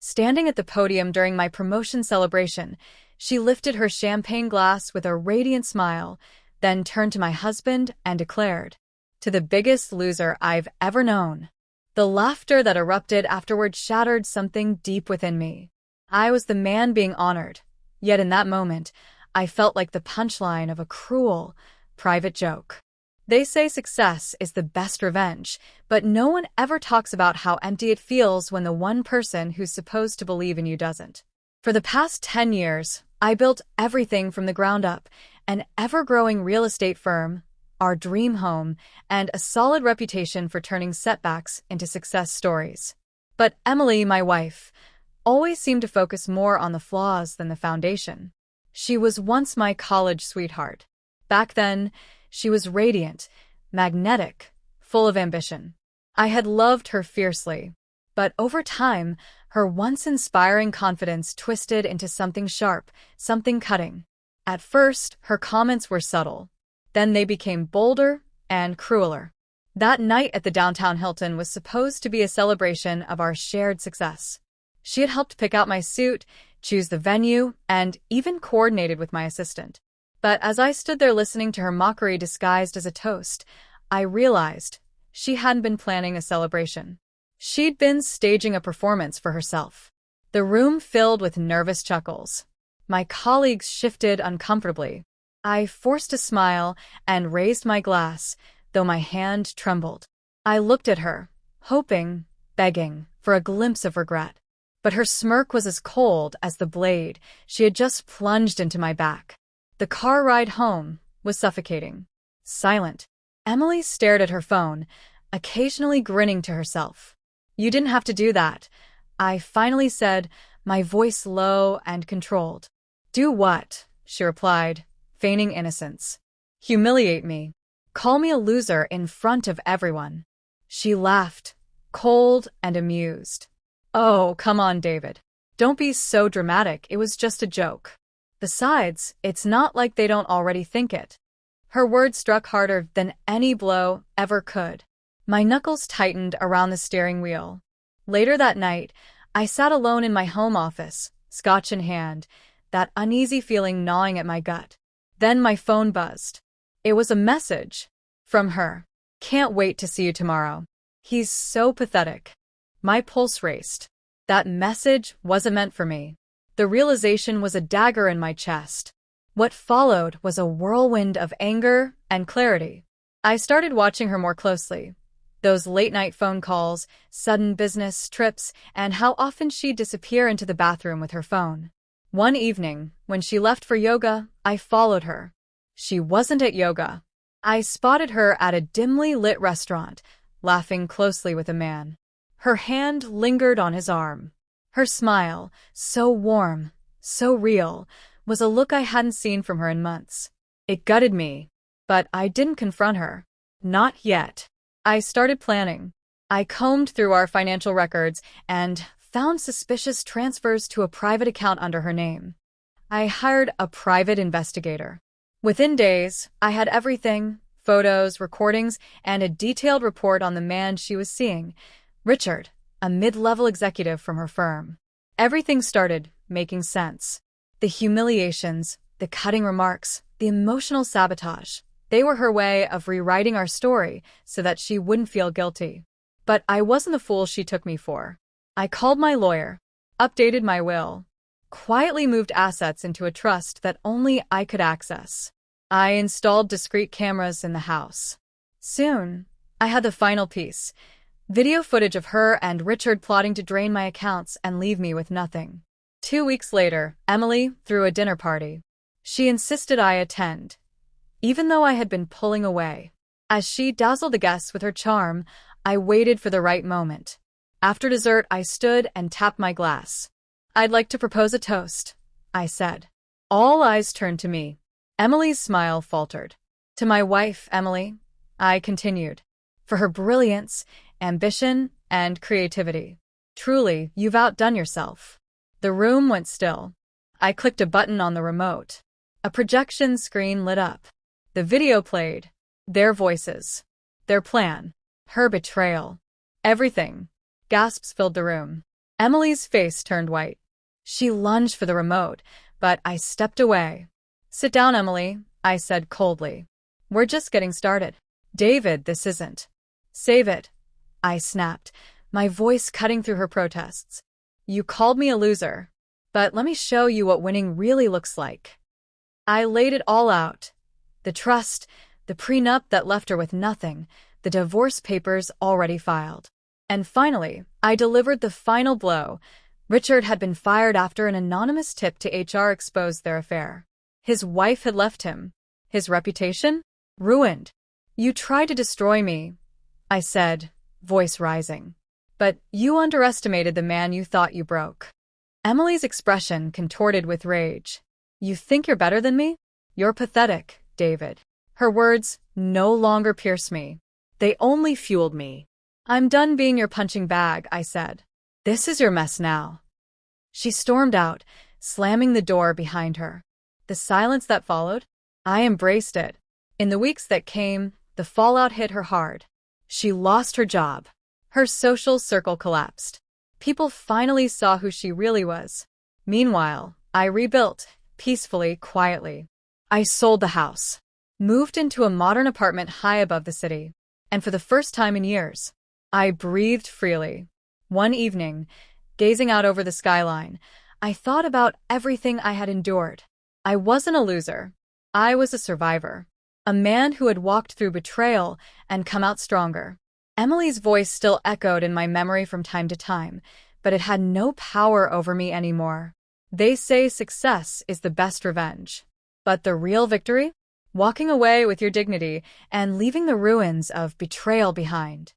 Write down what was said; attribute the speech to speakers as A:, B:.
A: Standing at the podium during my promotion celebration, she lifted her champagne glass with a radiant smile, then turned to my husband and declared, "To the biggest loser I've ever known." The laughter that erupted afterward shattered something deep within me. I was the man being honored, yet in that moment, I felt like the punchline of a cruel, private joke. They say success is the best revenge, but no one ever talks about how empty it feels when the one person who's supposed to believe in you doesn't. For the past 10 years, I built everything from the ground up: an ever-growing real estate firm, our dream home, and a solid reputation for turning setbacks into success stories. But Emily, my wife, always seemed to focus more on the flaws than the foundation. She was once my college sweetheart. Back then, she was radiant, magnetic, full of ambition. I had loved her fiercely, but over time, her once inspiring confidence twisted into something sharp, something cutting. At first, her comments were subtle. Then they became bolder and crueler. That night at the downtown Hilton was supposed to be a celebration of our shared success. She had helped pick out my suit, choose the venue, and even coordinated with my assistant. But as I stood there listening to her mockery disguised as a toast, I realized she hadn't been planning a celebration. She'd been staging a performance for herself. The room filled with nervous chuckles. My colleagues shifted uncomfortably. I forced a smile and raised my glass, though my hand trembled. I looked at her, hoping, begging, for a glimpse of regret. But her smirk was as cold as the blade she had just plunged into my back. The car ride home was suffocating. Silent. Emily stared at her phone, occasionally grinning to herself. "You didn't have to do that," I finally said, my voice low and controlled. "Do what?" she replied, feigning innocence. "Humiliate me. Call me a loser in front of everyone." She laughed, cold and amused. "Oh, come on, David. Don't be so dramatic. It was just a joke. Besides, it's not like they don't already think it." Her words struck harder than any blow ever could. My knuckles tightened around the steering wheel. Later that night, I sat alone in my home office, scotch in hand, that uneasy feeling gnawing at my gut. Then my phone buzzed. It was a message from her. "Can't wait to see you tomorrow. He's so pathetic." My pulse raced. That message wasn't meant for me. The realization was a dagger in my chest. What followed was a whirlwind of anger and clarity. I started watching her more closely. Those late-night phone calls, sudden business trips, and how often she'd disappear into the bathroom with her phone. One evening, when she left for yoga, I followed her. She wasn't at yoga. I spotted her at a dimly lit restaurant, laughing closely with a man. Her hand lingered on his arm. Her smile, so warm, so real, was a look I hadn't seen from her in months. It gutted me, but I didn't confront her. Not yet. I started planning. I combed through our financial records and found suspicious transfers to a private account under her name. I hired a private investigator. Within days, I had everything: photos, recordings, and a detailed report on the man she was seeing, Richard, a mid-level executive from her firm. Everything started making sense. The humiliations, the cutting remarks, the emotional sabotage. They were her way of rewriting our story so that she wouldn't feel guilty. But I wasn't the fool she took me for. I called my lawyer, updated my will, quietly moved assets into a trust that only I could access. I installed discreet cameras in the house. Soon, I had the final piece: video footage of her and Richard plotting to drain my accounts and leave me with nothing. 2 weeks later, Emily threw a dinner party. She insisted I attend, even though I had been pulling away. As she dazzled the guests with her charm, I waited for the right moment. After dessert, I stood and tapped my glass. "I'd like to propose a toast," I said. All eyes turned to me. Emily's smile faltered. "To my wife, Emily," I continued, "for her brilliance, ambition, and creativity. Truly, you've outdone yourself." The room went still. I clicked a button on the remote. A projection screen lit up. The video played. Their voices. Their plan. Her betrayal. Everything. Gasps filled the room. Emily's face turned white. She lunged for the remote, but I stepped away. "Sit down, Emily," I said coldly. "We're just getting started." "David, this isn't." "Save it," I snapped, my voice cutting through her protests. "You called me a loser, but let me show you what winning really looks like." I laid it all out. The trust, the prenup that left her with nothing, the divorce papers already filed. And finally, I delivered the final blow. Richard had been fired after an anonymous tip to HR exposed their affair. His wife had left him. His reputation? Ruined. "You tried to destroy me," I said, voice rising. "But you underestimated the man you thought you broke." Emily's expression contorted with rage. "You think you're better than me? You're pathetic, David." Her words no longer pierced me. They only fueled me. "I'm done being your punching bag," I said. "This is your mess now." She stormed out, slamming the door behind her. The silence that followed? I embraced it. In the weeks that came, the fallout hit her hard. She lost her job. Her social circle collapsed. People finally saw who she really was. Meanwhile, I rebuilt, peacefully, quietly. I sold the house, moved into a modern apartment high above the city, and for the first time in years, I breathed freely. One evening, gazing out over the skyline, I thought about everything I had endured. I wasn't a loser. I was a survivor. A man who had walked through betrayal and come out stronger. Emily's voice still echoed in my memory from time to time, but it had no power over me anymore. They say success is the best revenge. But the real victory? Walking away with your dignity and leaving the ruins of betrayal behind.